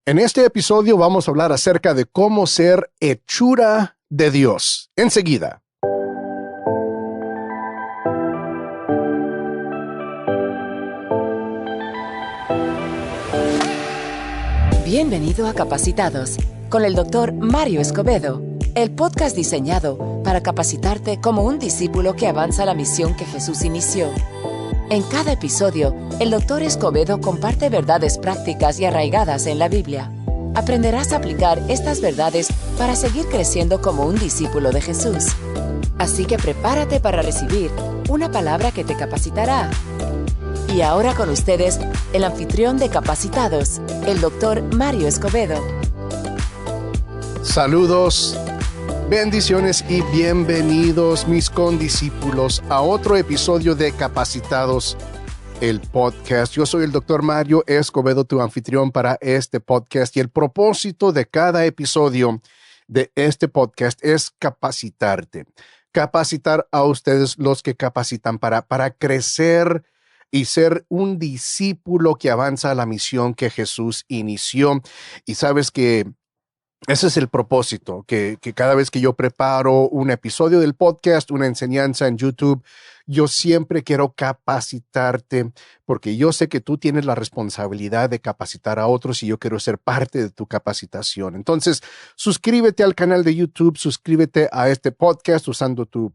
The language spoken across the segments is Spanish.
En este episodio vamos a hablar acerca de cómo ser hechura de Dios. Enseguida. Bienvenido a Capacitados con el Dr. Mario Escobedo, el podcast diseñado para capacitarte como un discípulo que avanza la misión que Jesús inició. En cada episodio, el Dr. Escobedo comparte verdades prácticas y arraigadas en la Biblia. Aprenderás a aplicar estas verdades para seguir creciendo como un discípulo de Jesús. Así que prepárate para recibir una palabra que te capacitará. Y ahora con ustedes, el anfitrión de Capacitados, el Dr. Mario Escobedo. Saludos, bendiciones y bienvenidos mis condiscípulos a otro episodio de Capacitados, el podcast. Yo soy el Dr. Mario Escobedo, tu anfitrión para este podcast, y el propósito de cada episodio de este podcast es capacitarte. Capacitar a ustedes los que capacitan para crecer y ser un discípulo que avanza a la misión que Jesús inició. Y sabes que ese es el propósito, que cada vez que yo preparo un episodio del podcast, una enseñanza en YouTube, yo siempre quiero capacitarte, porque yo sé que tú tienes la responsabilidad de capacitar a otros y yo quiero ser parte de tu capacitación. Entonces, suscríbete al canal de YouTube, suscríbete a este podcast usando tu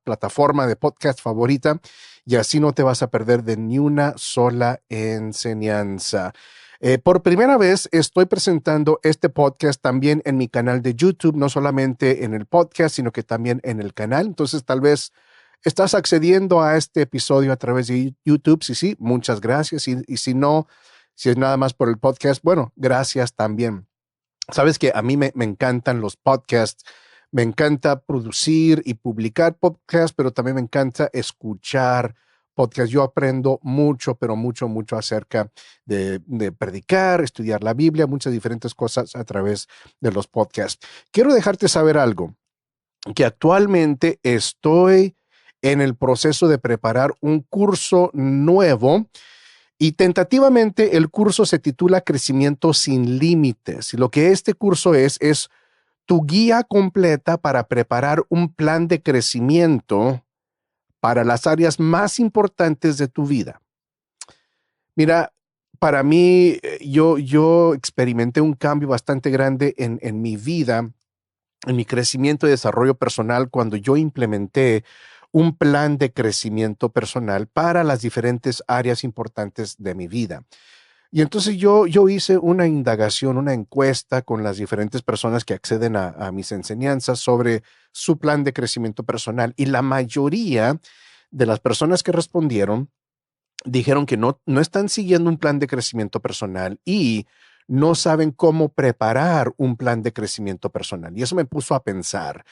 plataforma de podcast favorita y así no te vas a perder de ni una sola enseñanza. Por primera vez estoy presentando este podcast también en mi canal de YouTube, no solamente en el podcast, sino que también en el canal. Entonces, tal vez estás accediendo a este episodio a través de YouTube. Sí, muchas gracias. Y si no, si es nada más por el podcast, bueno, gracias también. Sabes que a mí me encantan los podcasts. Me encanta producir y publicar podcasts, pero también me encanta escuchar podcast. Yo aprendo mucho, pero mucho acerca de predicar, estudiar la Biblia, muchas diferentes cosas a través de los podcasts. Quiero dejarte saber algo, que actualmente estoy en el proceso de preparar un curso nuevo y tentativamente el curso se titula Crecimiento sin Límites. Y lo que este curso es tu guía completa para preparar un plan de crecimiento para las áreas más importantes de tu vida. Mira, para mí, yo experimenté un cambio bastante grande en mi vida, en mi crecimiento y desarrollo personal, cuando yo implementé un plan de crecimiento personal para las diferentes áreas importantes de mi vida. Y entonces yo hice una indagación, una encuesta con las diferentes personas que acceden a mis enseñanzas sobre su plan de crecimiento personal. Y la mayoría de las personas que respondieron dijeron que no están siguiendo un plan de crecimiento personal y no saben cómo preparar un plan de crecimiento personal. Y eso me puso a pensar.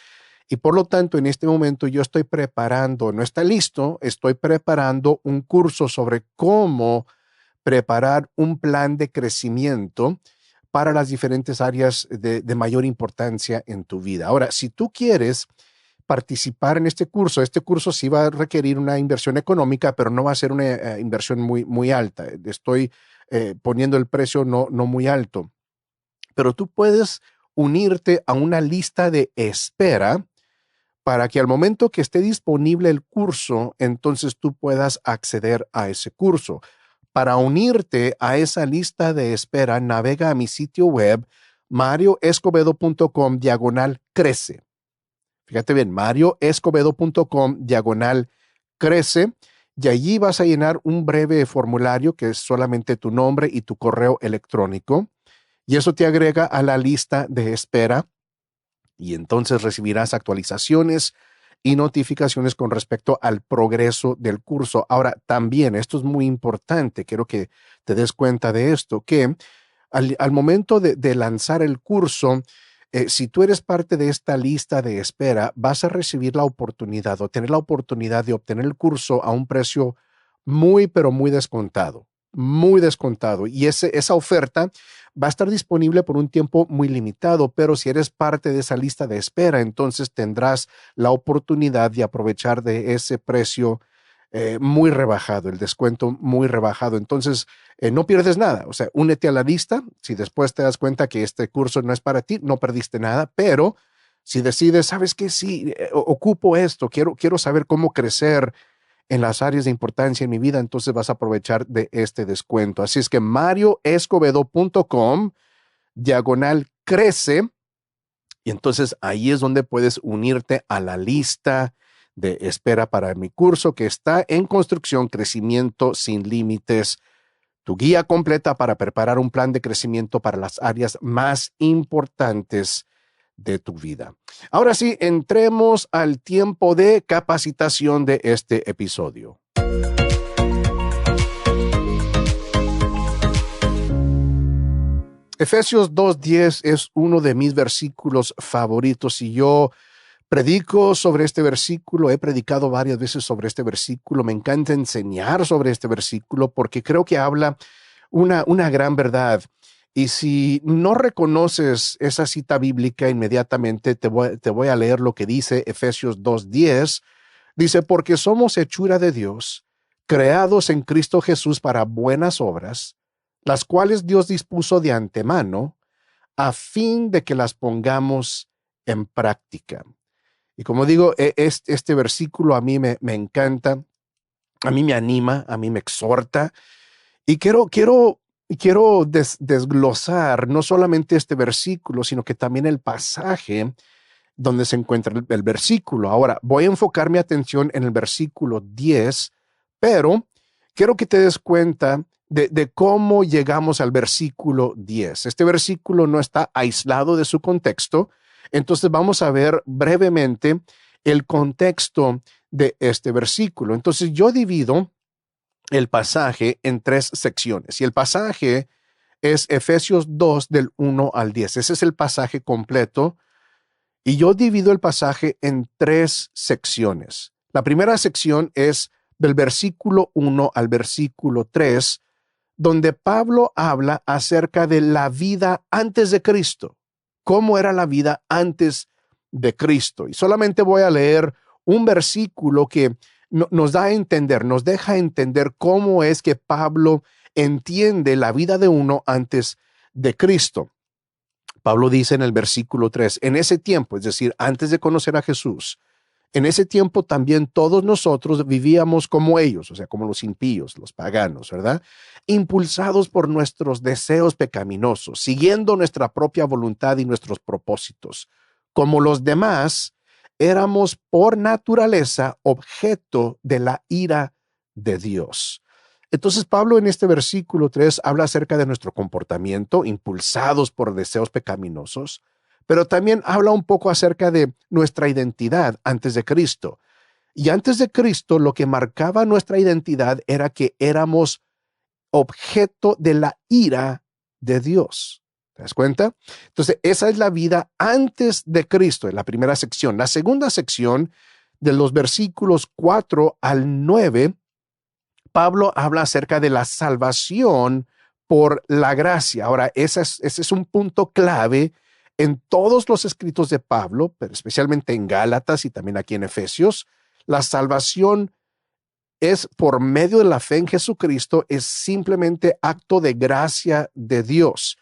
Y por lo tanto, en este momento yo estoy preparando, no está listo, estoy preparando un curso sobre cómo preparar un plan de crecimiento para las diferentes áreas de mayor importancia en tu vida. Ahora, si tú quieres participar en este curso sí va a requerir una inversión económica, pero no va a ser una inversión muy alta. Estoy poniendo el precio no muy alto, pero tú puedes unirte a una lista de espera para que al momento que esté disponible el curso, entonces tú puedas acceder a ese curso. Para unirte a esa lista de espera, navega a mi sitio web marioescobedo.com/crece. Fíjate bien, marioescobedo.com/crece, y allí vas a llenar un breve formulario que es solamente tu nombre y tu correo electrónico, y eso te agrega a la lista de espera, y entonces recibirás actualizaciones y notificaciones con respecto al progreso del curso. Ahora, también, esto es muy importante, quiero que te des cuenta de esto, que al momento de lanzar el curso, si tú eres parte de esta lista de espera, vas a recibir la oportunidad o tener la oportunidad de obtener el curso a un precio pero muy descontado, y esa oferta va a estar disponible por un tiempo muy limitado, pero si eres parte de esa lista de espera, entonces tendrás la oportunidad de aprovechar de ese precio muy rebajado, el descuento muy rebajado. Entonces, no pierdes nada. O sea, únete a la lista. Si después te das cuenta que este curso no es para ti, no perdiste nada, pero si decides, ¿sabes qué? Sí, ocupo esto, quiero saber cómo crecer en las áreas de importancia en mi vida, entonces vas a aprovechar de este descuento. Así es que marioescobedo.com/crece, y entonces ahí es donde puedes unirte a la lista de espera para mi curso que está en construcción, Crecimiento sin Límites, tu guía completa para preparar un plan de crecimiento para las áreas más importantes de tu vida. Ahora sí, entremos al tiempo de capacitación de este episodio. Efesios 2:10 es uno de mis versículos favoritos y yo predico sobre este versículo, he predicado varias veces sobre este versículo, me encanta enseñar sobre este versículo porque creo que habla una gran verdad. Y si no reconoces esa cita bíblica inmediatamente, te voy a leer lo que dice Efesios 2:10. Dice, porque somos hechura de Dios, creados en Cristo Jesús para buenas obras, las cuales Dios dispuso de antemano, a fin de que las pongamos en práctica. Y como digo, este versículo a mí me encanta, a mí me anima, a mí me exhorta. Y quiero desglosar no solamente este versículo, sino que también el pasaje donde se encuentra el versículo. Ahora, voy a enfocar mi atención en el versículo 10, pero quiero que te des cuenta de cómo llegamos al versículo 10. Este versículo no está aislado de su contexto, entonces vamos a ver brevemente el contexto de este versículo. Entonces yo divido el pasaje en 3 secciones y el pasaje es Efesios 2 del 1 al 10. Ese es el pasaje completo y yo divido el pasaje en 3 secciones. La primera sección es del versículo 1 al versículo 3, donde Pablo habla acerca de la vida antes de Cristo. ¿Cómo era la vida antes de Cristo? Y solamente voy a leer un versículo que nos da a entender, nos deja entender cómo es que Pablo entiende la vida de uno antes de Cristo. Pablo dice en el versículo 3, en ese tiempo, es decir, antes de conocer a Jesús, en ese tiempo también todos nosotros vivíamos como ellos, o sea, como los impíos, los paganos, ¿verdad? Impulsados por nuestros deseos pecaminosos, siguiendo nuestra propia voluntad y nuestros propósitos. Como los demás, éramos por naturaleza objeto de la ira de Dios. Entonces Pablo en este versículo 3 habla acerca de nuestro comportamiento, impulsados por deseos pecaminosos, pero también habla un poco acerca de nuestra identidad antes de Cristo. Y antes de Cristo, lo que marcaba nuestra identidad era que éramos objeto de la ira de Dios. ¿Te das cuenta? Entonces, esa es la vida antes de Cristo, en la primera sección. La segunda sección, de los versículos 4 al 9, Pablo habla acerca de la salvación por la gracia. Ahora, ese es un punto clave en todos los escritos de Pablo, pero especialmente en Gálatas y también aquí en Efesios. La salvación es por medio de la fe en Jesucristo, es simplemente acto de gracia de Dios.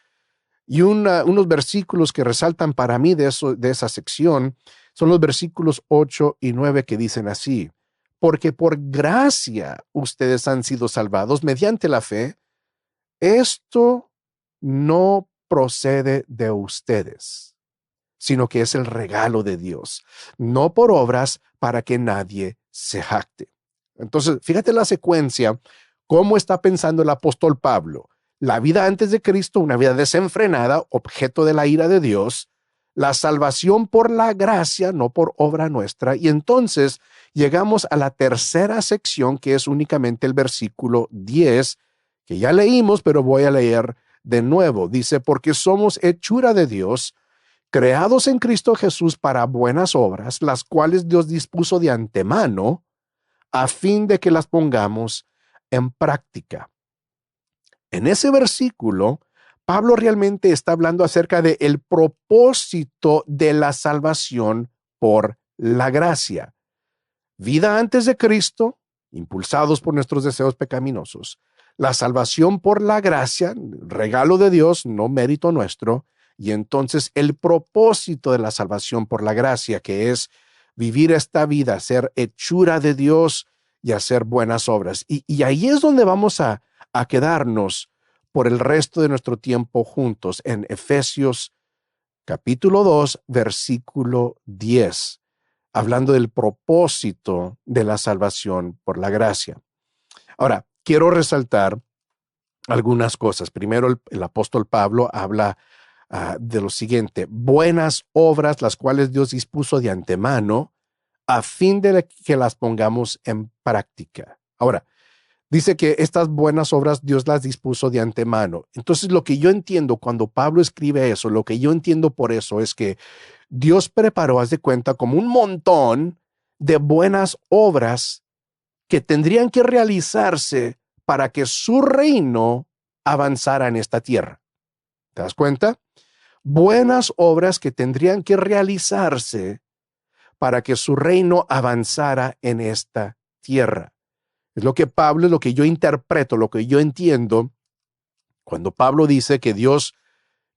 Y unos versículos que resaltan para mí de esa sección son los versículos 8 y 9 que dicen así: porque por gracia ustedes han sido salvados mediante la fe. Esto no procede de ustedes, sino que es el regalo de Dios, no por obras para que nadie se jacte. Entonces, fíjate la secuencia, cómo está pensando el apóstol Pablo. La vida antes de Cristo, una vida desenfrenada, objeto de la ira de Dios. La salvación por la gracia, no por obra nuestra. Y entonces llegamos a la tercera sección, que es únicamente el versículo 10, que ya leímos, pero voy a leer de nuevo. Dice, porque somos hechura de Dios, creados en Cristo Jesús para buenas obras, las cuales Dios dispuso de antemano, a fin de que las pongamos en práctica. En ese versículo, Pablo realmente está hablando acerca del propósito de la salvación por la gracia. Vida antes de Cristo, impulsados por nuestros deseos pecaminosos, la salvación por la gracia, regalo de Dios, no mérito nuestro, y entonces el propósito de la salvación por la gracia, que es vivir esta vida, ser hechura de Dios y hacer buenas obras. Y ahí es donde vamos a quedarnos por el resto de nuestro tiempo juntos, en Efesios capítulo 2, versículo 10, hablando del propósito de la salvación por la gracia. Ahora, quiero resaltar algunas cosas. Primero, el apóstol Pablo habla de lo siguiente: buenas obras, las cuales Dios dispuso de antemano a fin de que las pongamos en práctica. Ahora, dice que estas buenas obras Dios las dispuso de antemano. Entonces, lo que yo entiendo cuando Pablo escribe eso, lo que yo entiendo por eso es que Dios preparó, haz de cuenta, como un montón de buenas obras que tendrían que realizarse para que su reino avanzara en esta tierra. ¿Te das cuenta? Buenas obras que tendrían que realizarse para que su reino avanzara en esta tierra. Es lo que Pablo, es lo que yo interpreto, lo que yo entiendo cuando Pablo dice que Dios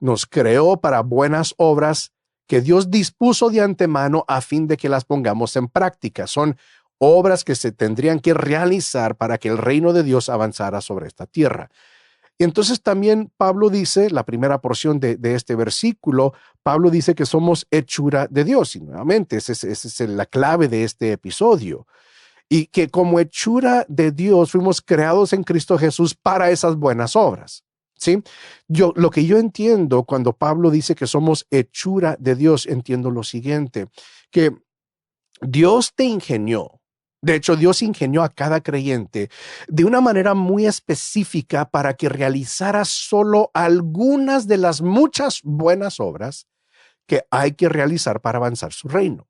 nos creó para buenas obras que Dios dispuso de antemano a fin de que las pongamos en práctica. Son obras que se tendrían que realizar para que el reino de Dios avanzara sobre esta tierra. Y entonces también Pablo dice, la primera porción de este versículo, Pablo dice que somos hechura de Dios. Y nuevamente, esa es la clave de este episodio. Y que como hechura de Dios fuimos creados en Cristo Jesús para esas buenas obras. ¿Sí? Lo que yo entiendo cuando Pablo dice que somos hechura de Dios, entiendo lo siguiente, que Dios te ingenió. De hecho, Dios ingenió a cada creyente de una manera muy específica para que realizara solo algunas de las muchas buenas obras que hay que realizar para avanzar su reino.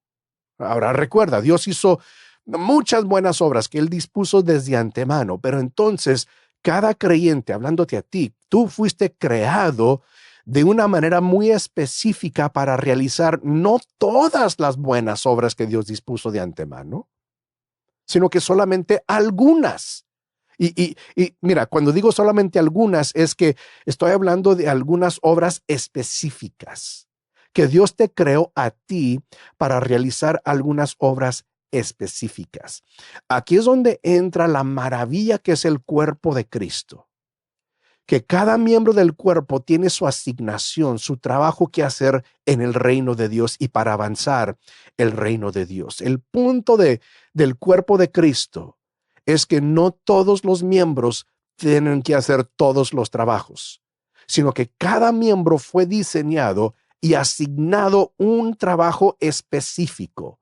Ahora recuerda, Dios hizo muchas buenas obras que Él dispuso desde antemano, pero entonces cada creyente, hablándote a ti, tú fuiste creado de una manera muy específica para realizar no todas las buenas obras que Dios dispuso de antemano, sino que solamente algunas. Y mira, cuando digo solamente algunas, es que estoy hablando de algunas obras específicas, que Dios te creó a ti para realizar algunas obras específicas. Aquí es donde entra la maravilla que es el cuerpo de Cristo. Que cada miembro del cuerpo tiene su asignación, su trabajo que hacer en el reino de Dios y para avanzar el reino de Dios. El punto del cuerpo de Cristo es que no todos los miembros tienen que hacer todos los trabajos, sino que cada miembro fue diseñado y asignado un trabajo específico.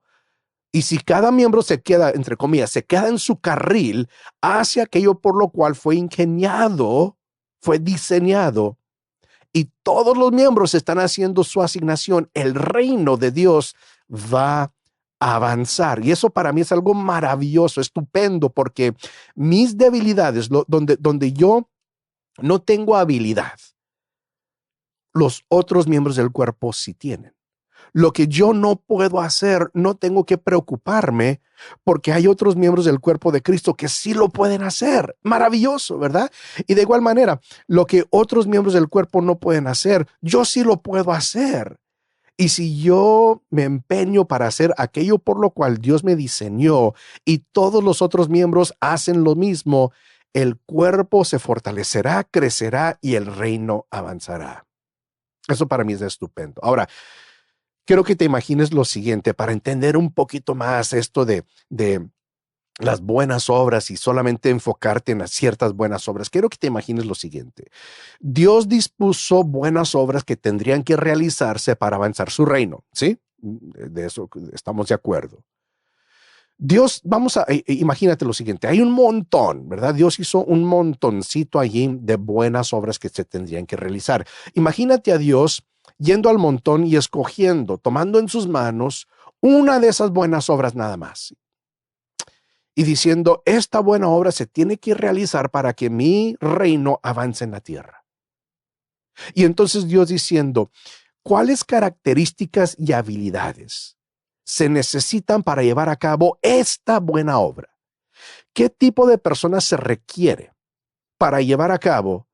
Y si cada miembro se queda, entre comillas, se queda en su carril hacia aquello por lo cual fue ingeniado, fue diseñado, y todos los miembros están haciendo su asignación, el reino de Dios va a avanzar. Y eso para mí es algo maravilloso, estupendo, porque mis debilidades, donde yo no tengo habilidad, los otros miembros del cuerpo sí tienen. Lo que yo no puedo hacer, no tengo que preocuparme porque hay otros miembros del cuerpo de Cristo que sí lo pueden hacer. Maravilloso, ¿verdad? Y de igual manera, lo que otros miembros del cuerpo no pueden hacer, yo sí lo puedo hacer. Y si yo me empeño para hacer aquello por lo cual Dios me diseñó y todos los otros miembros hacen lo mismo, el cuerpo se fortalecerá, crecerá y el reino avanzará. Eso para mí es estupendo. Ahora, quiero que te imagines lo siguiente para entender un poquito más esto de las buenas obras y solamente enfocarte en ciertas buenas obras. Quiero que te imagines lo siguiente. Dios dispuso buenas obras que tendrían que realizarse para avanzar su reino, ¿sí? De eso estamos de acuerdo. Dios, imagínate lo siguiente, hay un montón, ¿verdad? Dios hizo un montoncito allí de buenas obras que se tendrían que realizar. Imagínate a Dios yendo al montón y escogiendo, tomando en sus manos una de esas buenas obras nada más. Y diciendo, esta buena obra se tiene que realizar para que mi reino avance en la tierra. Y entonces Dios diciendo, ¿cuáles características y habilidades se necesitan para llevar a cabo esta buena obra? ¿Qué tipo de persona se requiere para llevar a cabo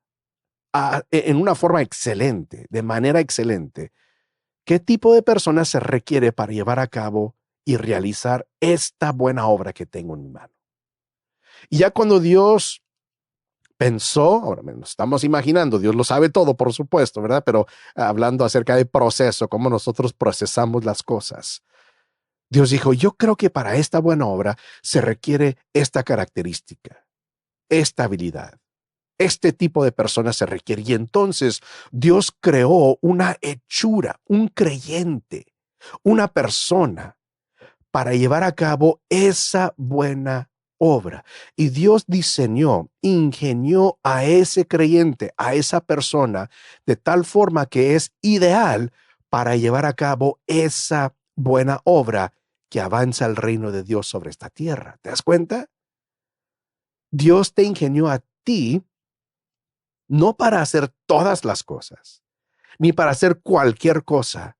en una forma excelente, de manera excelente? ¿Qué tipo de persona se requiere para llevar a cabo y realizar esta buena obra que tengo en mi mano? Y ya cuando Dios pensó, ahora nos estamos imaginando, Dios lo sabe todo, por supuesto, ¿verdad? Pero hablando acerca del proceso, cómo nosotros procesamos las cosas. Dios dijo, yo creo que para esta buena obra se requiere esta característica, esta habilidad. Este tipo de persona se requiere. Y entonces Dios creó una hechura, un creyente, una persona para llevar a cabo esa buena obra. Y Dios diseñó, ingenió a ese creyente, a esa persona, de tal forma que es ideal para llevar a cabo esa buena obra que avanza el reino de Dios sobre esta tierra. ¿Te das cuenta? Dios te ingenió a ti no para hacer todas las cosas, ni para hacer cualquier cosa,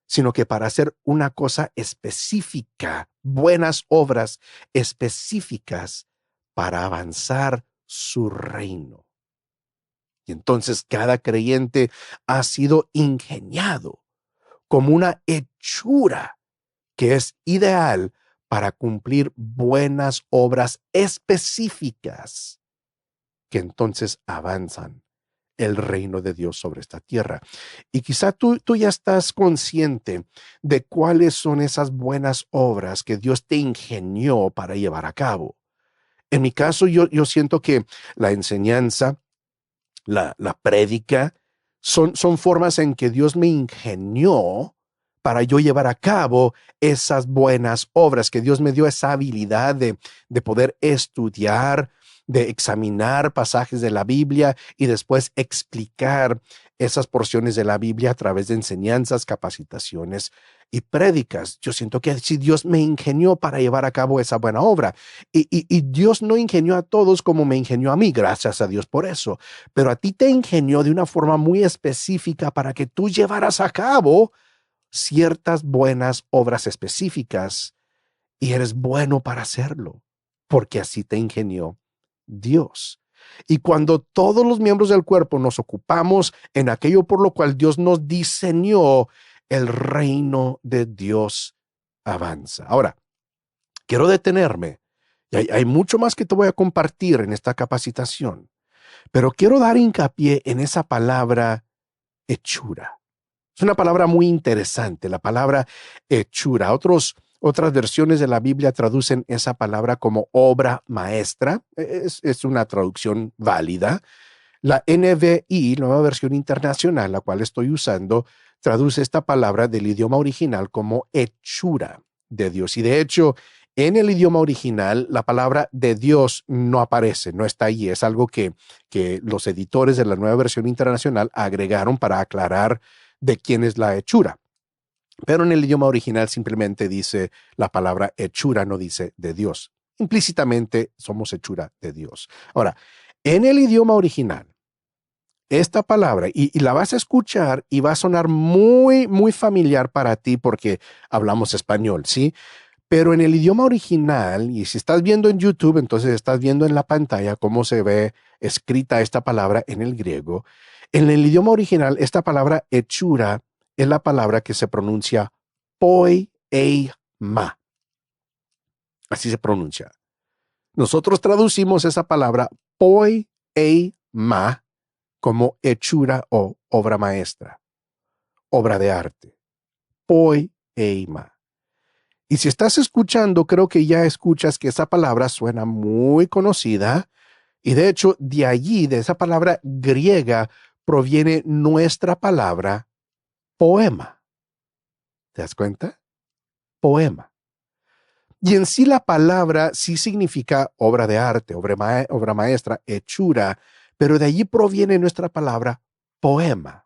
sino que para hacer una cosa específica, buenas obras específicas para avanzar su reino. Y entonces cada creyente ha sido ingeniado como una hechura que es ideal para cumplir buenas obras específicas que entonces avanzan el reino de Dios sobre esta tierra. Y quizá tú ya estás consciente de cuáles son esas buenas obras que Dios te ingenió para llevar a cabo. En mi caso, yo siento que la enseñanza, la prédica, son formas en que Dios me ingenió para yo llevar a cabo esas buenas obras, que Dios me dio esa habilidad de poder estudiar, de examinar pasajes de la Biblia y después explicar esas porciones de la Biblia a través de enseñanzas, capacitaciones y prédicas. Yo siento que si Dios me ingenió para llevar a cabo esa buena obra, y Dios no ingenió a todos como me ingenió a mí, gracias a Dios por eso, pero a ti te ingenió de una forma muy específica para que tú llevaras a cabo ciertas buenas obras específicas, y eres bueno para hacerlo, porque así te ingenió Dios. Y cuando todos los miembros del cuerpo nos ocupamos en aquello por lo cual Dios nos diseñó, el reino de Dios avanza. Ahora, quiero detenerme. Y hay mucho más que te voy a compartir en esta capacitación, pero quiero dar hincapié en esa palabra hechura. Es una palabra muy interesante, la palabra hechura. Otras versiones de la Biblia traducen esa palabra como obra maestra. Es una traducción válida. La NVI, Nueva Versión Internacional, la cual estoy usando, traduce esta palabra del idioma original como hechura de Dios. Y de hecho, en el idioma original, la palabra de Dios no aparece, no está ahí. Es algo que los editores de la Nueva Versión Internacional agregaron para aclarar de quién es la hechura. Pero en el idioma original simplemente dice la palabra hechura, no dice de Dios. Implícitamente somos hechura de Dios. Ahora, en el idioma original, esta palabra, y la vas a escuchar y va a sonar muy, muy familiar para ti porque hablamos español, ¿sí? Pero en el idioma original, y si estás viendo en YouTube, entonces estás viendo en la pantalla cómo se ve escrita esta palabra en el griego. En el idioma original, esta palabra hechura es la palabra que se pronuncia poiema. Así se pronuncia. Nosotros traducimos esa palabra poiema como hechura o obra maestra, obra de arte. Poiema. Y si estás escuchando, creo que ya escuchas que esa palabra suena muy conocida. Y de hecho, de allí, de esa palabra griega, proviene nuestra palabra poema. ¿Te das cuenta? Poema. Y en sí la palabra sí significa obra de arte, obra maestra, hechura, pero de allí proviene nuestra palabra poema.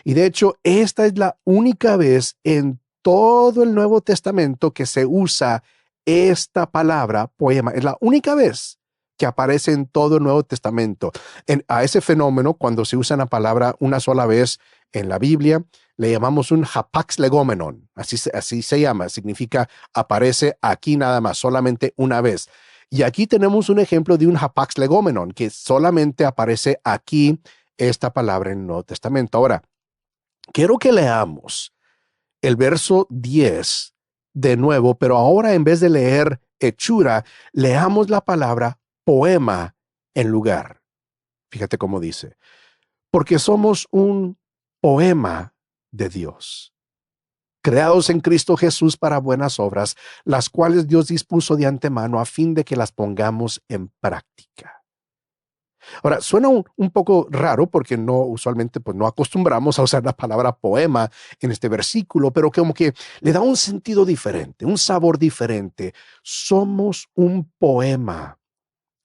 Y de hecho, esta es la única vez en todo el Nuevo Testamento que se usa esta palabra poema. Es la única vez que aparece en todo el Nuevo Testamento. A ese fenómeno, cuando se usa la palabra una sola vez en la Biblia, le llamamos un hapax legomenon. Así se llama. Significa aparece aquí nada más, solamente una vez. Y aquí tenemos un ejemplo de un hapax legomenon, que solamente aparece aquí esta palabra en el Nuevo Testamento. Ahora, quiero que leamos el verso 10 de nuevo, pero ahora en vez de leer hechura, leamos la palabra poema en lugar. Fíjate cómo dice, porque somos un poema de Dios, creados en Cristo Jesús para buenas obras, las cuales Dios dispuso de antemano a fin de que las pongamos en práctica. Ahora, suena un poco raro porque no usualmente pues no acostumbramos a usar la palabra poema en este versículo, pero como que le da un sentido diferente, un sabor diferente. Somos un poema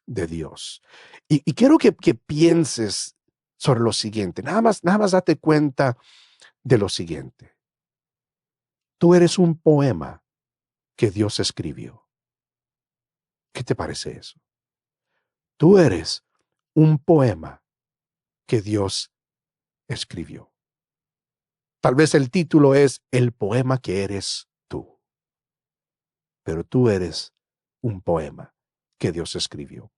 de Dios. Y quiero que pienses sobre lo siguiente. Nada más date cuenta de lo siguiente. Tú eres un poema que Dios escribió. ¿Qué te parece eso? Tú eres un poema que Dios escribió. Tal vez el título es El poema que eres tú, pero tú eres un poema que Dios escribió.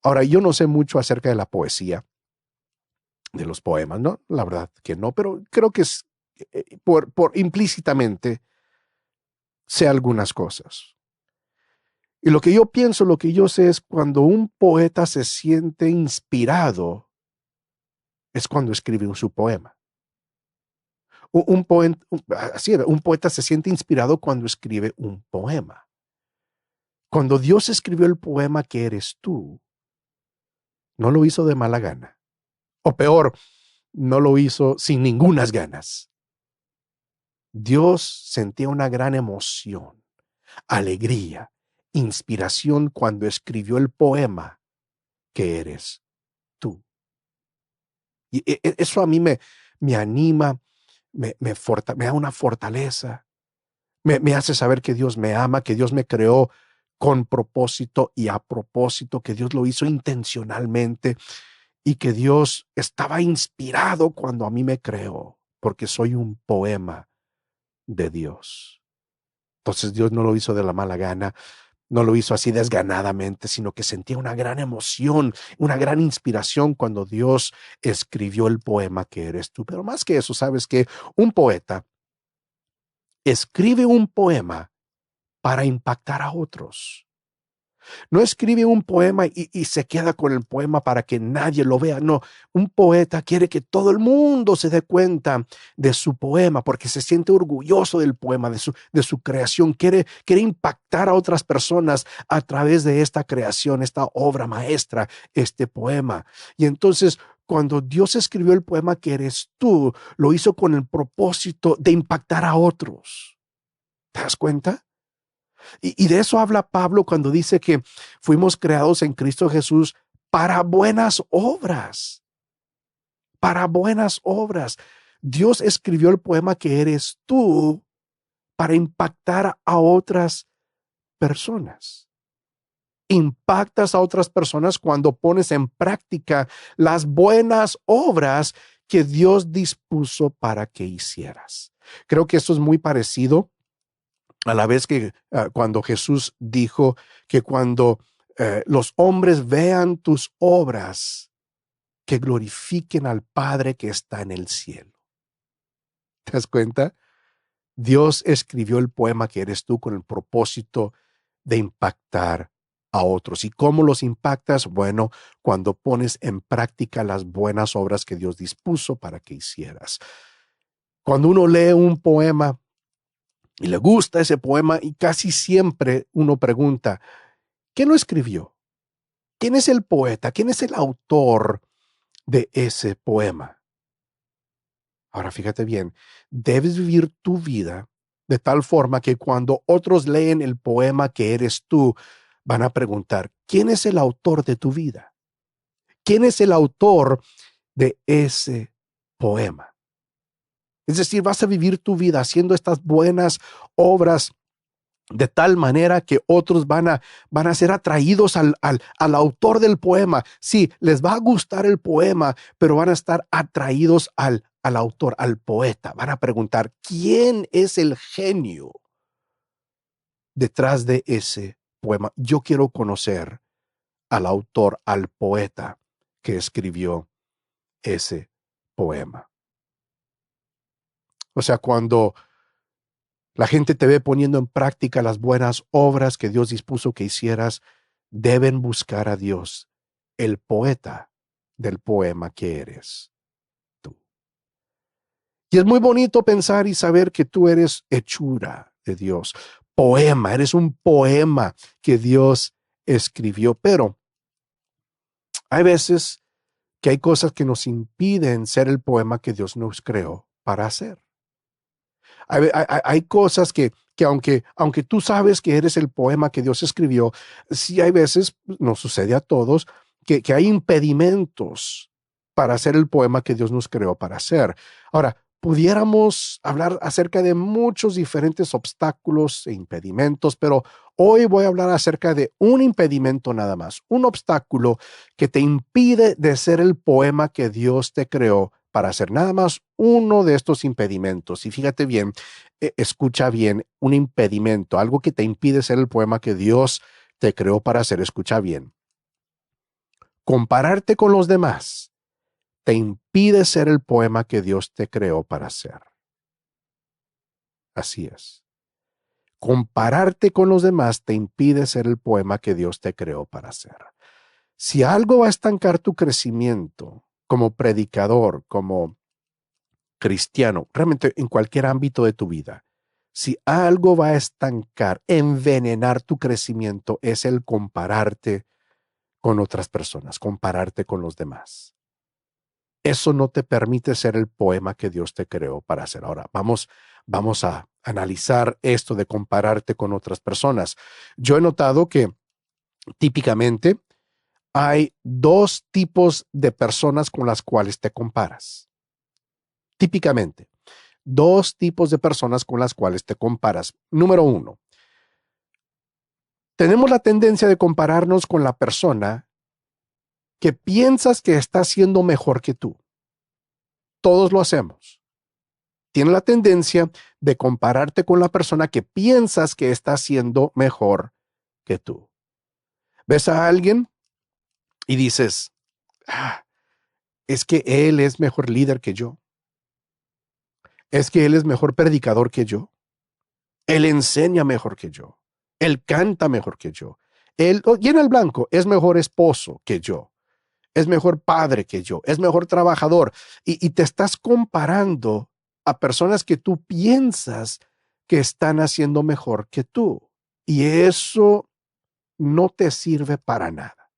Ahora, yo no sé mucho acerca de la poesía, de los poemas, ¿no? La verdad que no, pero creo que es, por implícitamente sé algunas cosas. Y lo que yo pienso, lo que yo sé es cuando un poeta se siente inspirado, es cuando escribe su poema. Un poeta se siente inspirado cuando escribe un poema. Cuando Dios escribió el poema que eres tú, no lo hizo de mala gana. O peor, no lo hizo sin ningunas ganas. Dios sentía una gran emoción, alegría, inspiración cuando escribió el poema que eres tú. Y eso a mí me anima, me da una fortaleza, me hace saber que Dios me ama, que Dios me creó con propósito y a propósito, que Dios lo hizo intencionalmente y que Dios estaba inspirado cuando a mí me creó, porque soy un poema de Dios. Entonces Dios no lo hizo de la mala gana, no lo hizo así desganadamente, sino que sentía una gran emoción, una gran inspiración cuando Dios escribió el poema que eres tú. Pero más que eso, sabes que un poeta escribe un poema para impactar a otros. No escribe un poema y se queda con el poema para que nadie lo vea. No, un poeta quiere que todo el mundo se dé cuenta de su poema porque se siente orgulloso del poema, de su creación. Quiere impactar a otras personas a través de esta creación, esta obra maestra, este poema. Y entonces, cuando Dios escribió el poema que eres tú, lo hizo con el propósito de impactar a otros. ¿Te das cuenta? Y de eso habla Pablo cuando dice que fuimos creados en Cristo Jesús para buenas obras. Para buenas obras. Dios escribió el poema que eres tú para impactar a otras personas. Impactas a otras personas cuando pones en práctica las buenas obras que Dios dispuso para que hicieras. Creo que esto es muy parecido a la vez que cuando Jesús dijo que cuando los hombres vean tus obras, que glorifiquen al Padre que está en el cielo. ¿Te das cuenta? Dios escribió el poema que eres tú con el propósito de impactar a otros. ¿Y cómo los impactas? Bueno, cuando pones en práctica las buenas obras que Dios dispuso para que hicieras. Cuando uno lee un poema, y le gusta ese poema y casi siempre uno pregunta, ¿quién lo escribió? ¿Quién es el poeta? ¿Quién es el autor de ese poema? Ahora fíjate bien, debes vivir tu vida de tal forma que cuando otros leen el poema que eres tú, van a preguntar, ¿quién es el autor de tu vida? ¿Quién es el autor de ese poema? Es decir, vas a vivir tu vida haciendo estas buenas obras de tal manera que otros van a ser atraídos al autor del poema. Sí, les va a gustar el poema, pero van a estar atraídos al autor, al poeta. Van a preguntar, ¿quién es el genio detrás de ese poema. Yo quiero conocer al autor, al poeta que escribió ese poema. O sea, cuando la gente te ve poniendo en práctica las buenas obras que Dios dispuso que hicieras, deben buscar a Dios, el poeta del poema que eres tú. Y es muy bonito pensar y saber que tú eres hechura de Dios. Poema, eres un poema que Dios escribió, pero hay veces que hay cosas que nos impiden ser el poema que Dios nos creó para hacer. Hay cosas que aunque tú sabes que eres el poema que Dios escribió, sí hay veces, nos sucede a todos, que hay impedimentos para hacer el poema que Dios nos creó para hacer. Ahora, pudiéramos hablar acerca de muchos diferentes obstáculos e impedimentos, pero hoy voy a hablar acerca de un impedimento nada más, un obstáculo que te impide de ser el poema que Dios te creó para hacer, nada más uno de estos impedimentos. Y fíjate bien, escucha bien, un impedimento, algo que te impide ser el poema que Dios te creó para hacer. Escucha bien. Compararte con los demás te impide ser el poema que Dios te creó para hacer. Así es. Compararte con los demás te impide ser el poema que Dios te creó para hacer. Si algo va a estancar tu crecimiento como predicador, como cristiano, realmente en cualquier ámbito de tu vida, si algo va a estancar, envenenar tu crecimiento, es el compararte con otras personas, compararte con los demás. Eso no te permite ser el poema que Dios te creó para hacer. Ahora, vamos a analizar esto de compararte con otras personas. Yo he notado que típicamente hay dos tipos de personas con las cuales te comparas. Típicamente, dos tipos de personas con las cuales te comparas. Número uno, tenemos la tendencia de compararnos con la persona que piensas que está haciendo mejor que tú. Todos lo hacemos. Tienes la tendencia de compararte con la persona que piensas que está haciendo mejor que tú. Ves a alguien y dices, es que él es mejor líder que yo. Es que él es mejor predicador que yo. Él enseña mejor que yo. Él canta mejor que yo. Él, llena el blanco, es mejor esposo que yo. Es mejor padre que yo. Es mejor trabajador. Y te estás comparando a personas que tú piensas que están haciendo mejor que tú. Y eso no te sirve para nada.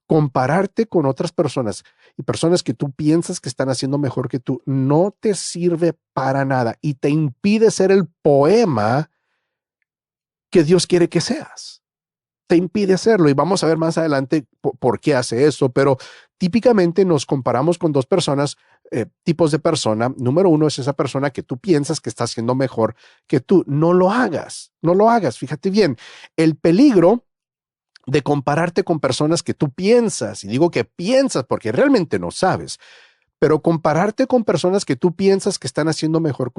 Compararte con otras personas y personas que tú piensas que están haciendo mejor que tú no te sirve para nada y te impide ser el poema que Dios quiere que seas. Te impide hacerlo y vamos a ver más adelante por qué hace eso, pero típicamente nos comparamos con dos personas, tipos de persona. Número uno es esa persona que tú piensas que está haciendo mejor que tú. No lo hagas, no lo hagas. Fíjate bien, el peligro de compararte con personas que tú piensas, y digo que piensas porque realmente no sabes, pero compararte con personas que tú piensas que están haciendo mejor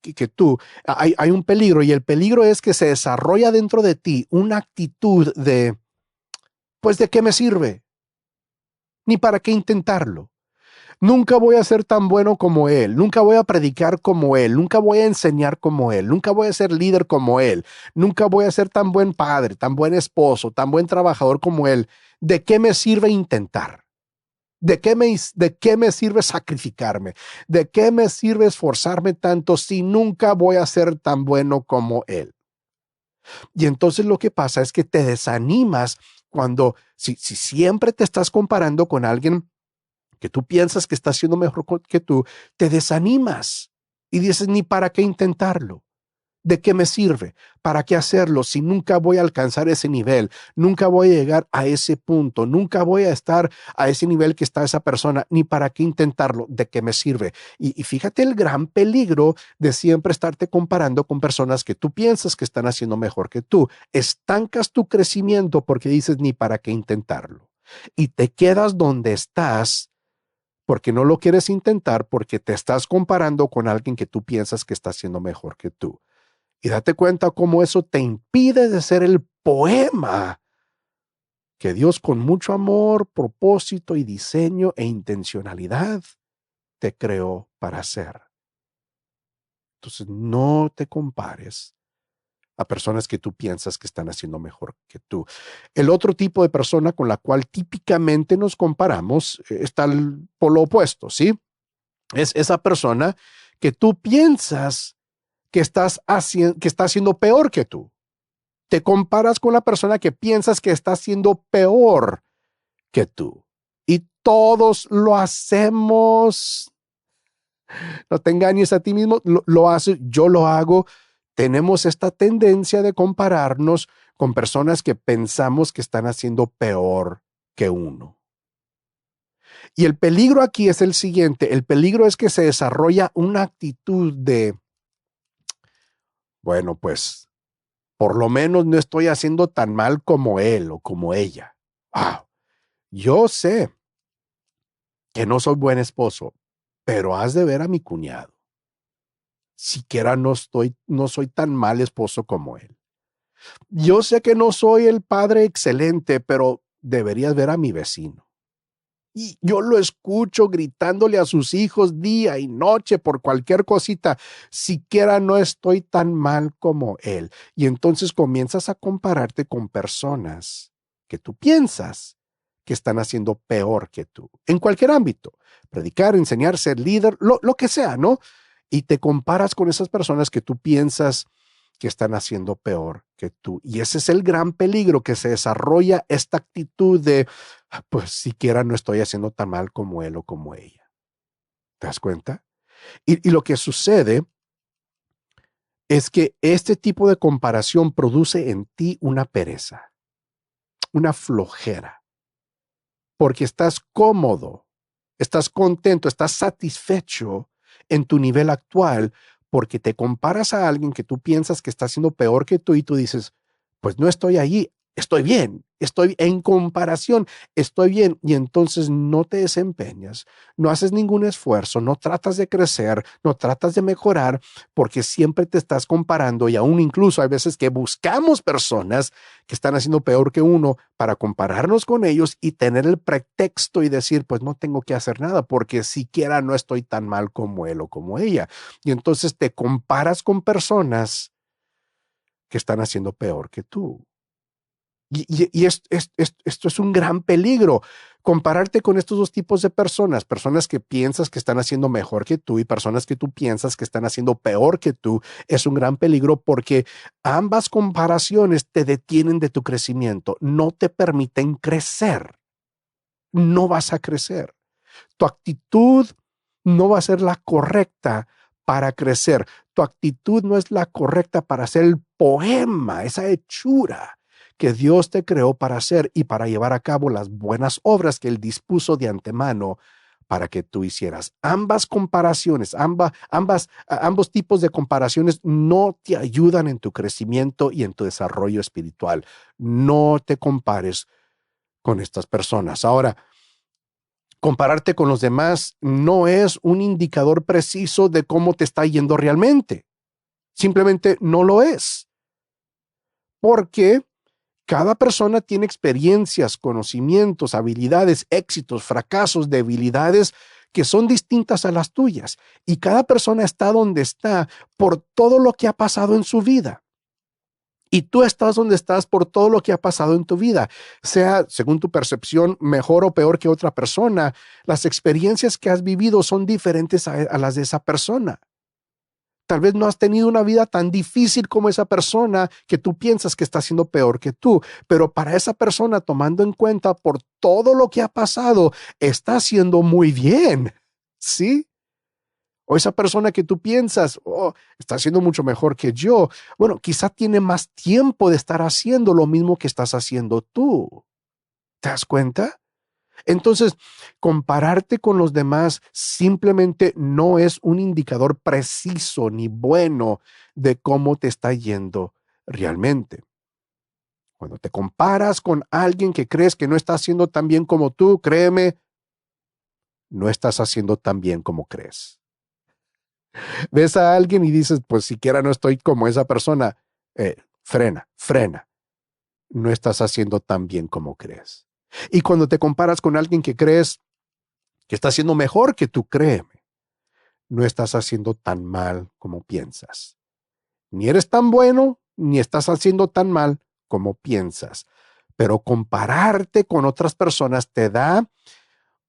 que tú, hay un peligro, y el peligro es que se desarrolla dentro de ti una actitud de, pues, ¿de qué me sirve? Ni para qué intentarlo. Nunca voy a ser tan bueno como él, nunca voy a predicar como él, nunca voy a enseñar como él, nunca voy a ser líder como él, nunca voy a ser tan buen padre, tan buen esposo, tan buen trabajador como él. ¿De qué me sirve intentar? ¿De qué me sirve sacrificarme? ¿De qué me sirve esforzarme tanto si nunca voy a ser tan bueno como él? Y entonces lo que pasa es que te desanimas cuando, si siempre te estás comparando con alguien que tú piensas que está haciendo mejor que tú, te desanimas y dices, ni para qué intentarlo. ¿De qué me sirve? ¿Para qué hacerlo si nunca voy a alcanzar ese nivel? Nunca voy a llegar a ese punto. Nunca voy a estar a ese nivel que está esa persona. Ni para qué intentarlo. ¿De qué me sirve? Y fíjate el gran peligro de siempre estarte comparando con personas que tú piensas que están haciendo mejor que tú. Estancas tu crecimiento porque dices ni para qué intentarlo. Y te quedas donde estás porque no lo quieres intentar, porque te estás comparando con alguien que tú piensas que está haciendo mejor que tú. Y date cuenta cómo eso te impide de ser el poema que Dios con mucho amor, propósito y diseño e intencionalidad te creó para ser. Entonces, no te compares a personas que tú piensas que están haciendo mejor que tú. El otro tipo de persona con la cual típicamente nos comparamos está el polo opuesto, ¿sí? Es esa persona que tú piensas que que está haciendo peor que tú. Te comparas con la persona que piensas que está haciendo peor que tú. Y todos lo hacemos. No te engañes a ti mismo, lo haces, yo lo hago. Tenemos esta tendencia de compararnos con personas que pensamos que están haciendo peor que uno. Y el peligro aquí es el siguiente, el peligro es que se desarrolla una actitud de, bueno, pues, por lo menos no estoy haciendo tan mal como él o como ella. Wow, yo sé que no soy buen esposo, pero has de ver a mi cuñado. Siquiera no soy tan mal esposo como él. Yo sé que no soy el padre excelente, pero deberías ver a mi vecino. Y yo lo escucho gritándole a sus hijos día y noche por cualquier cosita. Siquiera no estoy tan mal como él. Y entonces comienzas a compararte con personas que tú piensas que están haciendo peor que tú. En cualquier ámbito. Predicar, enseñar, ser líder, lo que sea, ¿no? Y te comparas con esas personas que tú piensas que están haciendo peor que tú. Y ese es el gran peligro, que se desarrolla esta actitud de, pues siquiera no estoy haciendo tan mal como él o como ella. ¿Te das cuenta? Y lo que sucede es que este tipo de comparación produce en ti una pereza, una flojera, porque estás cómodo, estás contento, estás satisfecho en tu nivel actual, porque te comparas a alguien que tú piensas que está haciendo peor que tú y tú dices, pues no estoy allí, estoy bien, estoy en comparación, estoy bien. Y entonces no te desempeñas, no haces ningún esfuerzo, no tratas de crecer, no tratas de mejorar, porque siempre te estás comparando y aún incluso hay veces que buscamos personas que están haciendo peor que uno para compararnos con ellos y tener el pretexto y decir, pues no tengo que hacer nada porque siquiera no estoy tan mal como él o como ella. Y entonces te comparas con personas que están haciendo peor que tú. Esto es un gran peligro, compararte con estos dos tipos de personas, personas que piensas que están haciendo mejor que tú y personas que tú piensas que están haciendo peor que tú, es un gran peligro porque ambas comparaciones te detienen de tu crecimiento, no te permiten crecer, no vas a crecer. Tu actitud no va a ser la correcta para crecer, tu actitud no es la correcta para hacer el poema, esa hechura que Dios te creó para hacer y para llevar a cabo las buenas obras que Él dispuso de antemano para que tú hicieras. Ambas comparaciones, ambos tipos de comparaciones no te ayudan en tu crecimiento y en tu desarrollo espiritual. No te compares con estas personas. Ahora, compararte con los demás no es un indicador preciso de cómo te está yendo realmente. Simplemente no lo es. Porque cada persona tiene experiencias, conocimientos, habilidades, éxitos, fracasos, debilidades que son distintas a las tuyas. Y cada persona está donde está por todo lo que ha pasado en su vida. Y tú estás donde estás por todo lo que ha pasado en tu vida, sea según tu percepción mejor o peor que otra persona. Las experiencias que has vivido son diferentes a las de esa persona. Tal vez no has tenido una vida tan difícil como esa persona que tú piensas que está haciendo peor que tú, pero para esa persona, tomando en cuenta por todo lo que ha pasado, está haciendo muy bien, ¿sí? O esa persona que tú piensas, oh, está haciendo mucho mejor que yo. Bueno, quizá tiene más tiempo de estar haciendo lo mismo que estás haciendo tú. ¿Te das cuenta? Entonces, compararte con los demás simplemente no es un indicador preciso ni bueno de cómo te está yendo realmente. Cuando te comparas con alguien que crees que no está haciendo tan bien como tú, créeme, no estás haciendo tan bien como crees. Ves a alguien y dices, pues siquiera no estoy como esa persona. Frena. no estás haciendo tan bien como crees. Y cuando te comparas con alguien que crees que está haciendo mejor que tú, créeme, no estás haciendo tan mal como piensas. Ni eres tan bueno, ni estás haciendo tan mal como piensas. Pero compararte con otras personas te da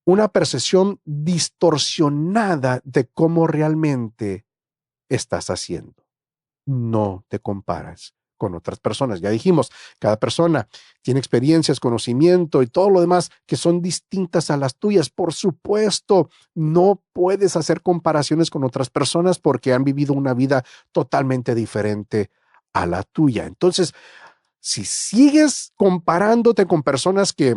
una percepción distorsionada de cómo realmente estás haciendo. No te comparas con otras personas. Ya dijimos, cada persona tiene experiencias, conocimiento y todo lo demás que son distintas a las tuyas. Por supuesto, no puedes hacer comparaciones con otras personas porque han vivido una vida totalmente diferente a la tuya. Entonces, si sigues comparándote con personas que,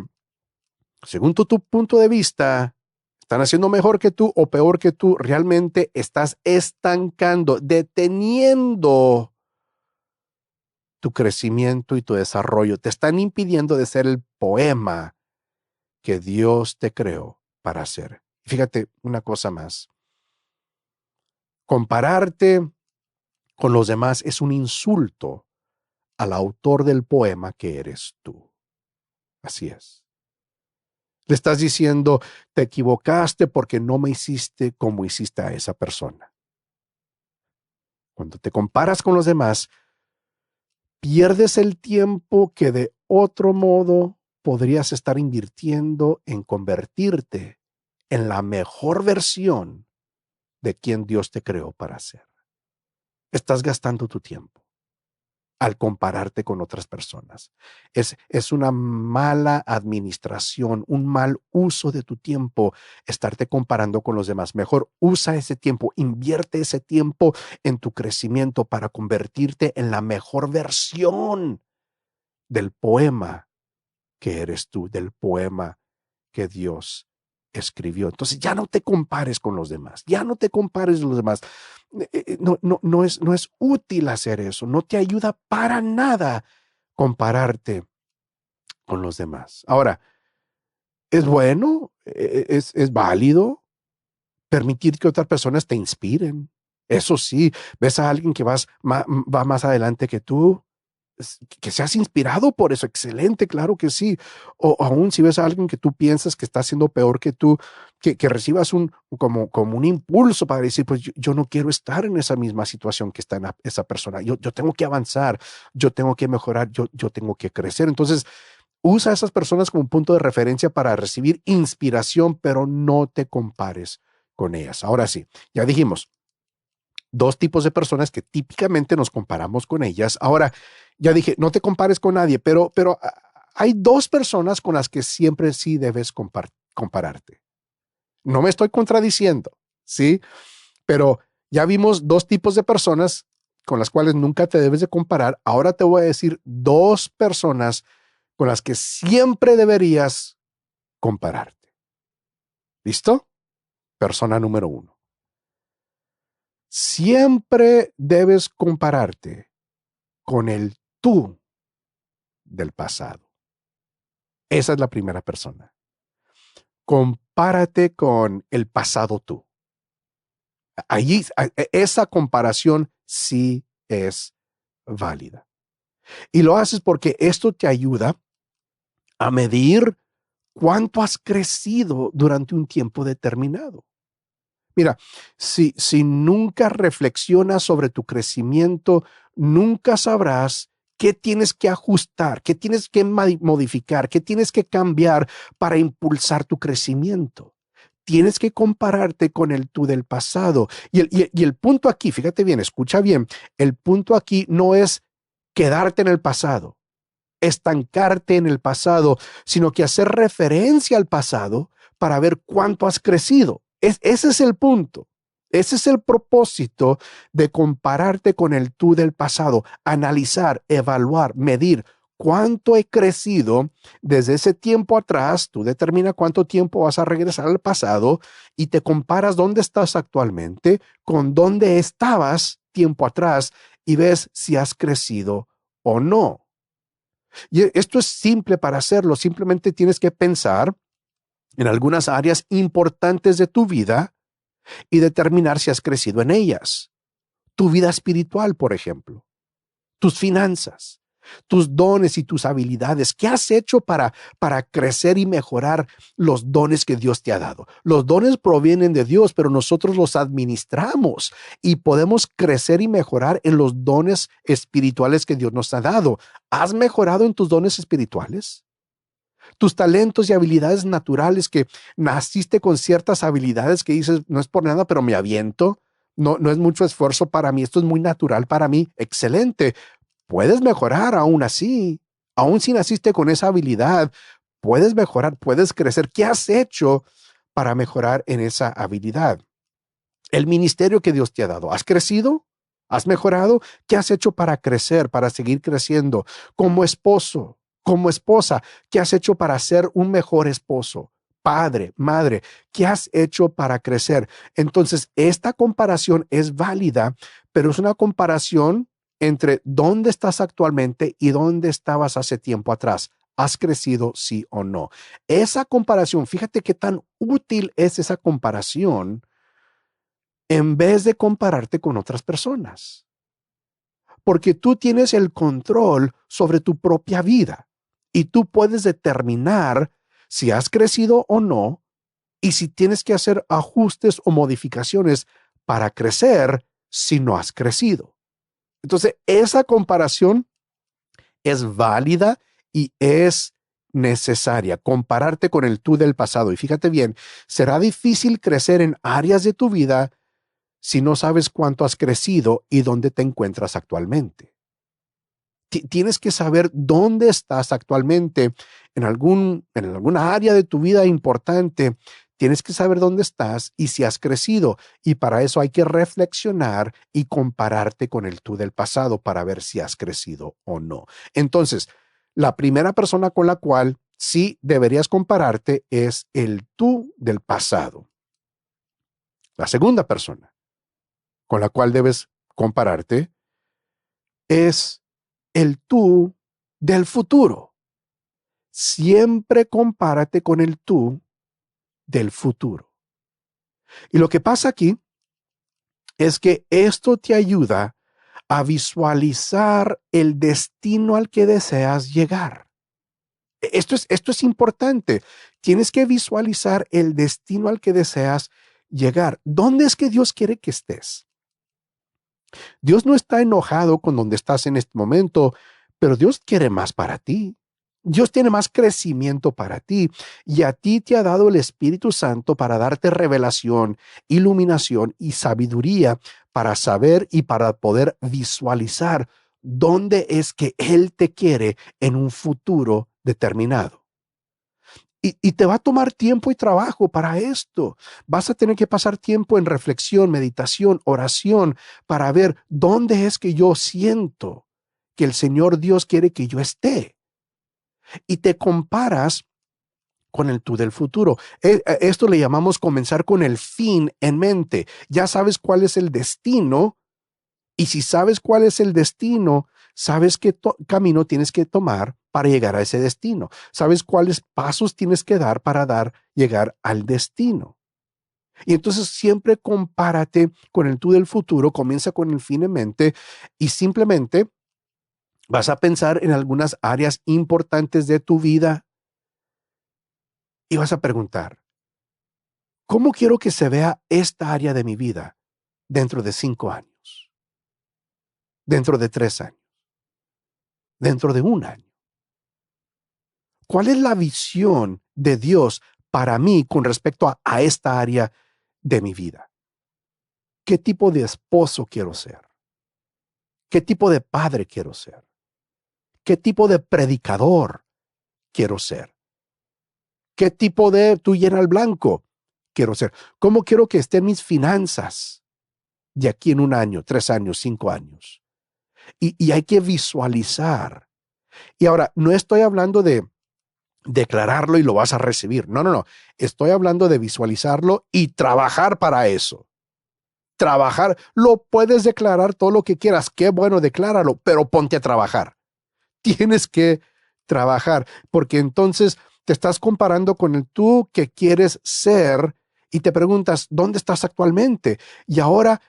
según tu punto de vista, están haciendo mejor que tú o peor que tú, realmente estás estancando, deteniendo tu crecimiento y tu desarrollo. Te están impidiendo de ser el poema que Dios te creó para ser. Fíjate una cosa más. Compararte con los demás es un insulto al autor del poema que eres tú. Así es. Le estás diciendo, te equivocaste porque no me hiciste como hiciste a esa persona. Cuando te comparas con los demás, pierdes el tiempo que de otro modo podrías estar invirtiendo en convertirte en la mejor versión de quien Dios te creó para ser. Estás gastando tu tiempo al compararte con otras personas. Es una mala administración, un mal uso de tu tiempo, estarte comparando con los demás. Mejor usa ese tiempo, invierte ese tiempo en tu crecimiento para convertirte en la mejor versión del poema que eres tú, del poema que Dios escribió. Entonces ya no te compares con los demás, ya no te compares con los demás. No es útil hacer eso, no te ayuda para nada compararte con los demás. Ahora, es bueno, es válido permitir que otras personas te inspiren. Eso sí, ves a alguien que va más adelante que tú, que seas inspirado por eso, excelente, claro que sí. O aún si ves a alguien que tú piensas que está haciendo peor que tú, que recibas como un impulso para decir, pues yo no quiero estar en esa misma situación que está en esa persona. Yo tengo que avanzar, yo tengo que mejorar, yo tengo que crecer. Entonces, usa a esas personas como un punto de referencia para recibir inspiración, pero no te compares con ellas. Ahora sí, ya dijimos, dos tipos de personas que típicamente nos comparamos con ellas. Ahora, ya dije, no te compares con nadie, pero hay dos personas con las que siempre sí debes compararte. No me estoy contradiciendo, ¿sí? Pero ya vimos dos tipos de personas con las cuales nunca te debes de comparar. Ahora te voy a decir dos personas con las que siempre deberías compararte. ¿Listo? Persona número uno. Siempre debes compararte con el tú del pasado. Esa es la primera persona. Compárate con el pasado tú. Allí, esa comparación sí es válida. Y lo haces porque esto te ayuda a medir cuánto has crecido durante un tiempo determinado. Mira, si nunca reflexionas sobre tu crecimiento, nunca sabrás qué tienes que ajustar, qué tienes que modificar, qué tienes que cambiar para impulsar tu crecimiento. Tienes que compararte con el tú del pasado. Y el punto aquí, fíjate bien, escucha bien, el punto aquí no es quedarte en el pasado, estancarte en el pasado, sino que hacer referencia al pasado para ver cuánto has crecido. Ese es el punto. Ese es el propósito de compararte con el tú del pasado, analizar, evaluar, medir cuánto he crecido desde ese tiempo atrás. Tú determina cuánto tiempo vas a regresar al pasado y te comparas dónde estás actualmente con dónde estabas tiempo atrás y ves si has crecido o no. Y esto es simple para hacerlo. Simplemente tienes que pensar en algunas áreas importantes de tu vida y determinar si has crecido en ellas. Tu vida espiritual, por ejemplo, tus finanzas, tus dones y tus habilidades. ¿Qué has hecho para crecer y mejorar los dones que Dios te ha dado? Los dones provienen de Dios, pero nosotros los administramos y podemos crecer y mejorar en los dones espirituales que Dios nos ha dado. ¿Has mejorado en tus dones espirituales? Tus talentos y habilidades naturales, que naciste con ciertas habilidades que dices, no es por nada, pero me aviento. No es mucho esfuerzo para mí, esto es muy natural para mí. Excelente. Puedes mejorar aún así. Aún si naciste con esa habilidad, puedes mejorar, puedes crecer. ¿Qué has hecho para mejorar en esa habilidad? El ministerio que Dios te ha dado, ¿has crecido? ¿Has mejorado? ¿Qué has hecho para crecer, para seguir creciendo? Como esposo, como esposa, ¿qué has hecho para ser un mejor esposo? Padre, madre, ¿qué has hecho para crecer? Entonces, esta comparación es válida, pero es una comparación entre dónde estás actualmente y dónde estabas hace tiempo atrás. ¿Has crecido, sí o no? Esa comparación, fíjate qué tan útil es esa comparación en vez de compararte con otras personas. Porque tú tienes el control sobre tu propia vida y tú puedes determinar si has crecido o no y si tienes que hacer ajustes o modificaciones para crecer si no has crecido. Entonces, esa comparación es válida y es necesaria. Compararte con el tú del pasado. Y fíjate bien, será difícil crecer en áreas de tu vida si no sabes cuánto has crecido y dónde te encuentras actualmente. Tienes que saber dónde estás actualmente en alguna área de tu vida importante. Tienes que saber dónde estás y si has crecido. Y para eso hay que reflexionar y compararte con el tú del pasado para ver si has crecido o no. Entonces, la primera persona con la cual sí deberías compararte es el tú del pasado. La segunda persona con la cual debes compararte es el tú del futuro. Siempre compárate con el tú del futuro. Y lo que pasa aquí es que esto te ayuda a visualizar el destino al que deseas llegar. Esto es importante. Tienes que visualizar el destino al que deseas llegar. ¿Dónde es que Dios quiere que estés? Dios no está enojado con donde estás en este momento, pero Dios quiere más para ti. Dios tiene más crecimiento para ti y a ti te ha dado el Espíritu Santo para darte revelación, iluminación y sabiduría para saber y para poder visualizar dónde es que Él te quiere en un futuro determinado. Y te va a tomar tiempo y trabajo para esto. Vas a tener que pasar tiempo en reflexión, meditación, oración para ver dónde es que yo siento que el Señor Dios quiere que yo esté. Y te comparas con el tú del futuro. Esto le llamamos comenzar con el fin en mente. Ya sabes cuál es el destino. Y si sabes cuál es el destino, sabes qué camino tienes que tomar para llegar a ese destino. Sabes cuáles pasos tienes que dar para llegar al destino. Y entonces siempre compárate con el tú del futuro, comienza con el fin en mente y simplemente vas a pensar en algunas áreas importantes de tu vida y vas a preguntar, ¿cómo quiero que se vea esta área de mi vida dentro de 5 años? Dentro de 3 años, dentro de 1 año. ¿Cuál es la visión de Dios para mí con respecto a esta área de mi vida? ¿Qué tipo de esposo quiero ser? ¿Qué tipo de padre quiero ser? ¿Qué tipo de predicador quiero ser? ¿Qué tipo de tú llena el blanco quiero ser? ¿Cómo quiero que estén mis finanzas de aquí en 1 año, 3 años, 5 años? Y hay que visualizar. Y ahora, no estoy hablando de declararlo y lo vas a recibir. No. Estoy hablando de visualizarlo y trabajar para eso. Trabajar, lo puedes declarar todo lo que quieras. Qué bueno, decláralo, pero ponte a trabajar. Tienes que trabajar, porque entonces te estás comparando con el tú que quieres ser y te preguntas, ¿dónde estás actualmente? Y ahora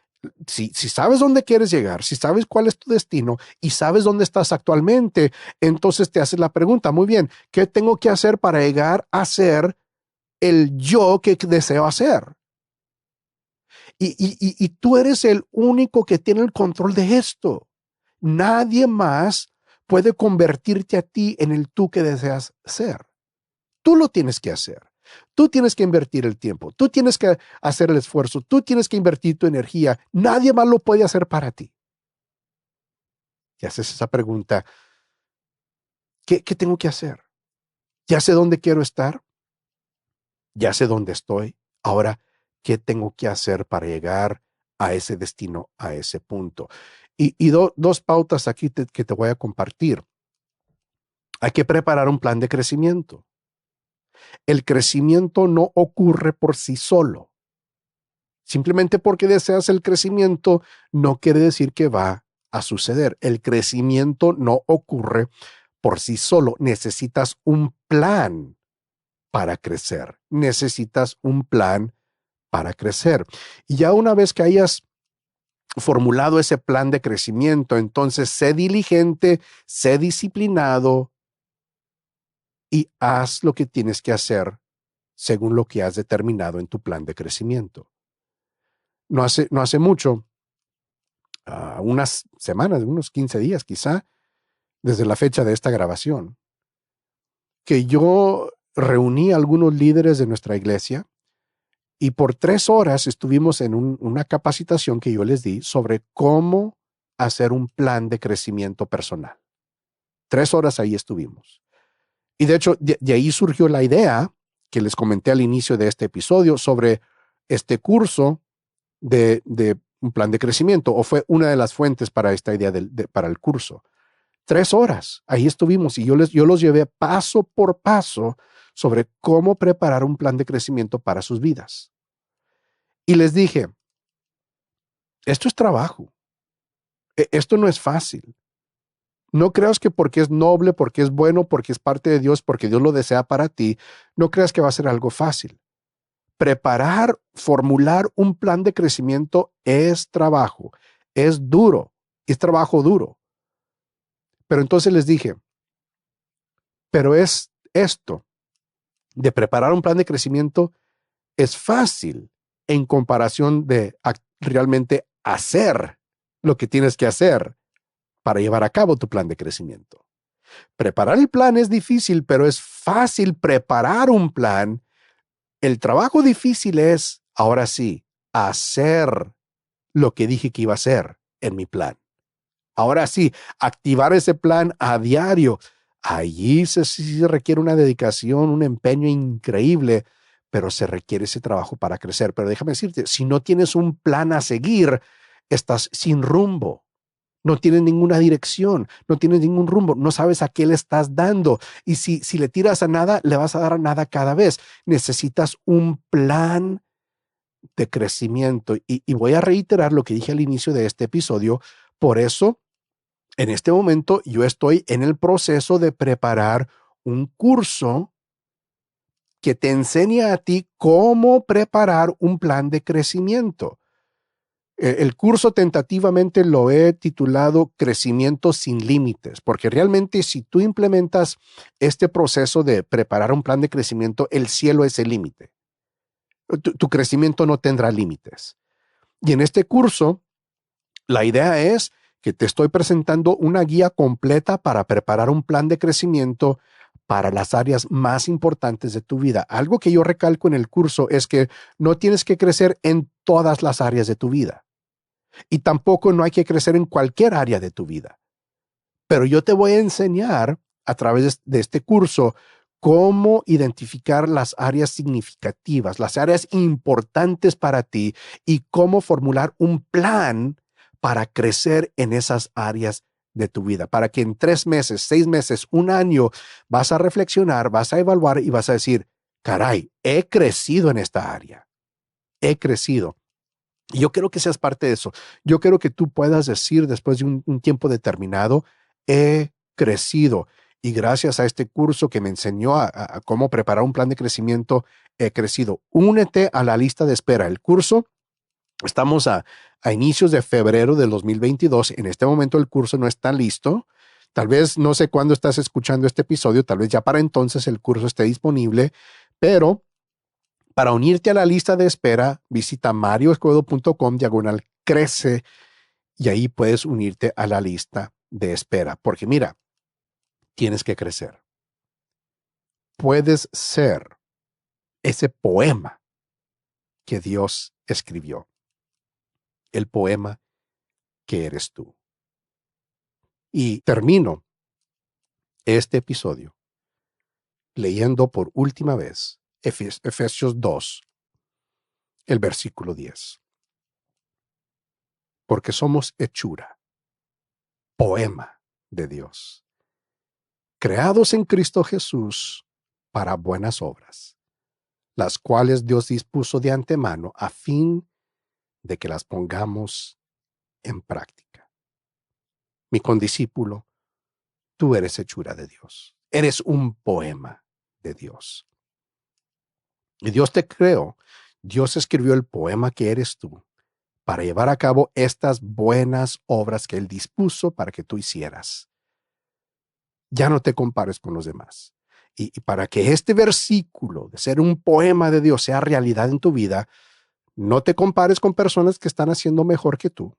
Si sabes dónde quieres llegar, si sabes cuál es tu destino y sabes dónde estás actualmente, entonces te haces la pregunta, muy bien, ¿qué tengo que hacer para llegar a ser el yo que deseo hacer? Y tú eres el único que tiene el control de esto. Nadie más puede convertirte a ti en el tú que deseas ser. Tú lo tienes que hacer. Tú tienes que invertir el tiempo. Tú tienes que hacer el esfuerzo. Tú tienes que invertir tu energía. Nadie más lo puede hacer para ti. Y haces esa pregunta, ¿qué tengo que hacer? Ya sé dónde quiero estar. Ya sé dónde estoy. Ahora, ¿qué tengo que hacer para llegar a ese destino, a ese punto? Dos pautas aquí que te voy a compartir. Hay que preparar un plan de crecimiento. El crecimiento no ocurre por sí solo. Simplemente porque deseas el crecimiento no quiere decir que va a suceder. El crecimiento no ocurre por sí solo. Necesitas un plan para crecer. Necesitas un plan para crecer. Y ya una vez que hayas formulado ese plan de crecimiento, entonces sé diligente, sé disciplinado y haz lo que tienes que hacer según lo que has determinado en tu plan de crecimiento. No hace mucho, unas semanas, unos 15 días quizá, desde la fecha de esta grabación, que yo reuní a algunos líderes de nuestra iglesia y por 3 horas estuvimos en una capacitación que yo les di sobre cómo hacer un plan de crecimiento personal. 3 horas ahí estuvimos. Y de hecho, de ahí surgió la idea que les comenté al inicio de este episodio sobre este curso de un plan de crecimiento, o fue una de las fuentes para esta idea para el curso. 3 horas, ahí estuvimos y yo los llevé paso por paso sobre cómo preparar un plan de crecimiento para sus vidas. Y les dije, esto es trabajo, esto no es fácil. No creas que porque es noble, porque es bueno, porque es parte de Dios, porque Dios lo desea para ti, no creas que va a ser algo fácil. Preparar, formular un plan de crecimiento es trabajo, es duro, es trabajo duro. Pero entonces les dije, pero es esto de preparar un plan de crecimiento es fácil en comparación de realmente hacer lo que tienes que hacer para llevar a cabo tu plan de crecimiento. Preparar el plan es difícil, pero es fácil preparar un plan. El trabajo difícil es, ahora sí, hacer lo que dije que iba a hacer en mi plan. Ahora sí, activar ese plan a diario. Allí sí requiere una dedicación, un empeño increíble, pero se requiere ese trabajo para crecer. Pero déjame decirte, si no tienes un plan a seguir, estás sin rumbo. No tienes ninguna dirección, no tienes ningún rumbo, no sabes a qué le estás dando. Y si le tiras a nada, le vas a dar a nada cada vez. Necesitas un plan de crecimiento. Y voy a reiterar lo que dije al inicio de este episodio. Por eso, en este momento, yo estoy en el proceso de preparar un curso que te enseña a ti cómo preparar un plan de crecimiento. El curso tentativamente lo he titulado Crecimiento sin Límites, porque realmente si tú implementas este proceso de preparar un plan de crecimiento, el cielo es el límite. Tu crecimiento no tendrá límites. Y en este curso, la idea es que te estoy presentando una guía completa para preparar un plan de crecimiento para las áreas más importantes de tu vida. Algo que yo recalco en el curso es que no tienes que crecer en todas las áreas de tu vida. Y tampoco no hay que crecer en cualquier área de tu vida. Pero yo te voy a enseñar a través de este curso cómo identificar las áreas significativas, las áreas importantes para ti y cómo formular un plan para crecer en esas áreas de tu vida, para que en 3 meses, 6 meses, un año vas a reflexionar, vas a evaluar y vas a decir, caray, he crecido en esta área, he crecido. Y yo quiero que seas parte de eso. Yo quiero que tú puedas decir después de un tiempo determinado, he crecido. Y gracias a este curso que me enseñó a cómo preparar un plan de crecimiento, he crecido. Únete a la lista de espera. El curso Estamos a inicios de febrero del 2022. En este momento el curso no está listo. Tal vez no sé cuándo estás escuchando este episodio, tal vez ya para entonces el curso esté disponible, pero para unirte a la lista de espera, visita marioescobedo.com/crece y ahí puedes unirte a la lista de espera. Porque mira, tienes que crecer. Puedes ser ese poema que Dios escribió. El poema que eres tú. Y termino este episodio leyendo por última vez Efesios 2, el versículo 10. Porque somos hechura, poema de Dios, creados en Cristo Jesús para buenas obras, las cuales Dios dispuso de antemano a fin de que las pongamos en práctica. Mi condiscípulo, tú eres hechura de Dios. Eres un poema de Dios. Y Dios te creó. Dios escribió el poema que eres tú para llevar a cabo estas buenas obras que Él dispuso para que tú hicieras. Ya no te compares con los demás. Y para que este versículo de ser un poema de Dios sea realidad en tu vida, no te compares con personas que están haciendo mejor que tú.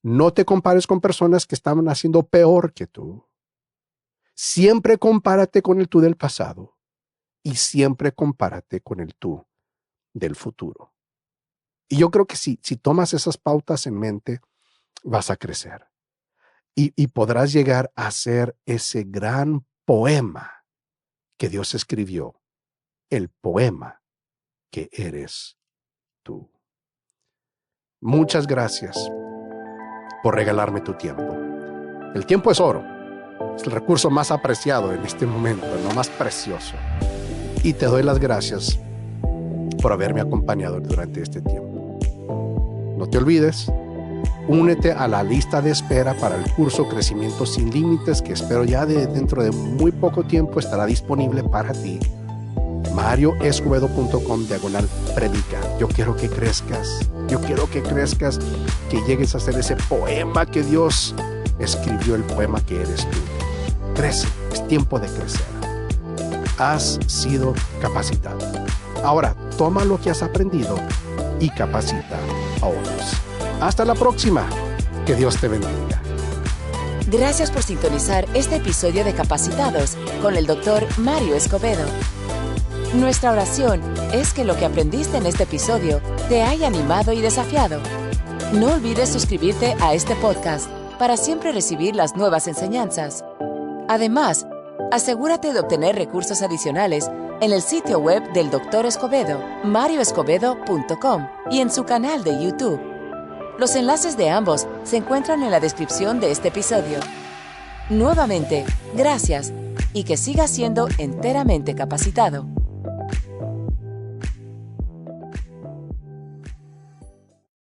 No te compares con personas que están haciendo peor que tú. Siempre compárate con el tú del pasado y siempre compárate con el tú del futuro. Y yo creo que si tomas esas pautas en mente, vas a crecer y podrás llegar a ser ese gran poema que Dios escribió, el poema que eres tú. Muchas gracias por regalarme tu tiempo. El tiempo es oro. Es el recurso más apreciado en este momento, lo más precioso. Y te doy las gracias por haberme acompañado durante este tiempo. No te olvides, únete a la lista de espera para el curso Crecimiento Sin Límites, que espero ya dentro de muy poco tiempo estará disponible para ti. marioescobedo.com/predica. Yo quiero que crezcas. Yo quiero que crezcas, que llegues a ser ese poema que Dios escribió, el poema que eres tú. Crece, es tiempo de crecer. Has sido capacitado. Ahora, toma lo que has aprendido y capacita a otros. Hasta la próxima. Que Dios te bendiga. Gracias por sintonizar este episodio de Capacitados con el Dr. Mario Escobedo. Nuestra oración es que lo que aprendiste en este episodio te haya animado y desafiado. No olvides suscribirte a este podcast para siempre recibir las nuevas enseñanzas. Además, asegúrate de obtener recursos adicionales en el sitio web del Dr. Escobedo, marioescobedo.com, y en su canal de YouTube. Los enlaces de ambos se encuentran en la descripción de este episodio. Nuevamente, gracias y que sigas siendo enteramente capacitado.